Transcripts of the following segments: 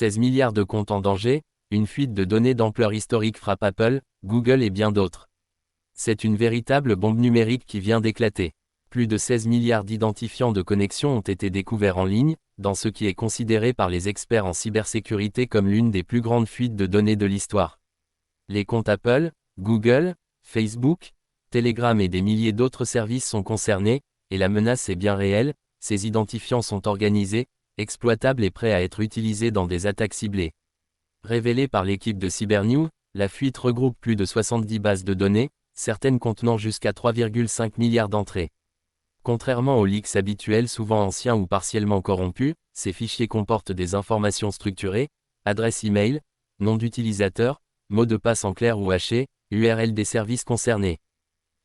16 milliards de comptes en danger, une fuite de données d'ampleur historique frappe Apple, Google et bien d'autres. C'est une véritable bombe numérique qui vient d'éclater. Plus de 16 milliards d'identifiants de connexion ont été découverts en ligne, dans ce qui est considéré par les experts en cybersécurité comme l'une des plus grandes fuites de données de l'histoire. Les comptes Apple, Google, Facebook, Telegram et des milliers d'autres services sont concernés, et la menace est bien réelle. Ces identifiants sont organisés, exploitables et prêts à être utilisés dans des attaques ciblées. Révélée par l'équipe de Cybernews, la fuite regroupe plus de 70 bases de données, certaines contenant jusqu'à 3,5 milliards d'entrées. Contrairement aux leaks habituels souvent anciens ou partiellement corrompus, ces fichiers comportent des informations structurées, adresse email, nom d'utilisateur, mot de passe en clair ou haché, URL des services concernés.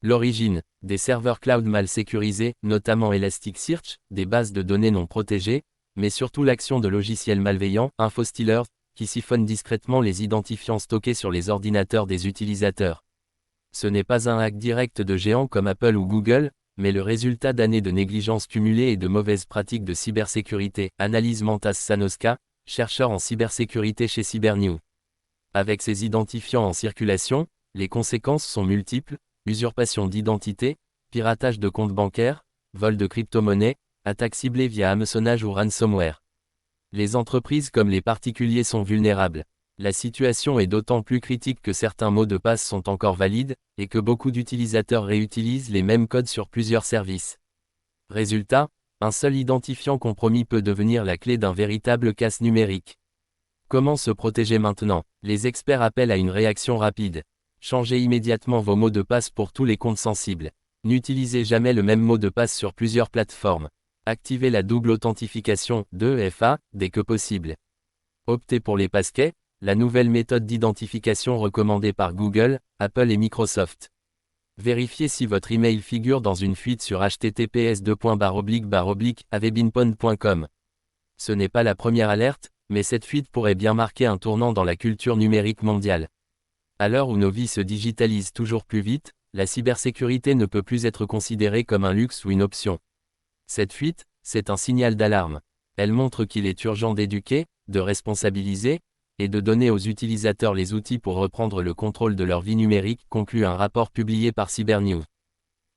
L'origine, des serveurs cloud mal sécurisés, notamment Elasticsearch, des bases de données non protégées, mais surtout l'action de logiciels malveillants, infostealers, qui siphonnent discrètement les identifiants stockés sur les ordinateurs des utilisateurs. Ce n'est pas un hack direct de géants comme Apple ou Google, mais le résultat d'années de négligence cumulée et de mauvaises pratiques de cybersécurité, analyse Mantas Sanoska, chercheur en cybersécurité chez Cybernews. Avec ces identifiants en circulation, les conséquences sont multiples: usurpation d'identité, piratage de comptes bancaires, vol de crypto-monnaies, attaques ciblées via hameçonnage ou ransomware. Les entreprises comme les particuliers sont vulnérables. La situation est d'autant plus critique que certains mots de passe sont encore valides, et que beaucoup d'utilisateurs réutilisent les mêmes codes sur plusieurs services. Résultat, un seul identifiant compromis peut devenir la clé d'un véritable casse numérique. Comment se protéger maintenant? Les experts appellent à une réaction rapide. Changez immédiatement vos mots de passe pour tous les comptes sensibles. N'utilisez jamais le même mot de passe sur plusieurs plateformes. Activez la double authentification, 2FA, dès que possible. Optez pour les passkeys, la nouvelle méthode d'identification recommandée par Google, Apple et Microsoft. Vérifiez si votre email figure dans une fuite sur https://avebinpwn.com. Ce n'est pas la première alerte, mais cette fuite pourrait bien marquer un tournant dans la culture numérique mondiale. À l'heure où nos vies se digitalisent toujours plus vite, la cybersécurité ne peut plus être considérée comme un luxe ou une option. Cette fuite, c'est un signal d'alarme. Elle montre qu'il est urgent d'éduquer, de responsabiliser, et de donner aux utilisateurs les outils pour reprendre le contrôle de leur vie numérique, conclut un rapport publié par Cybernews.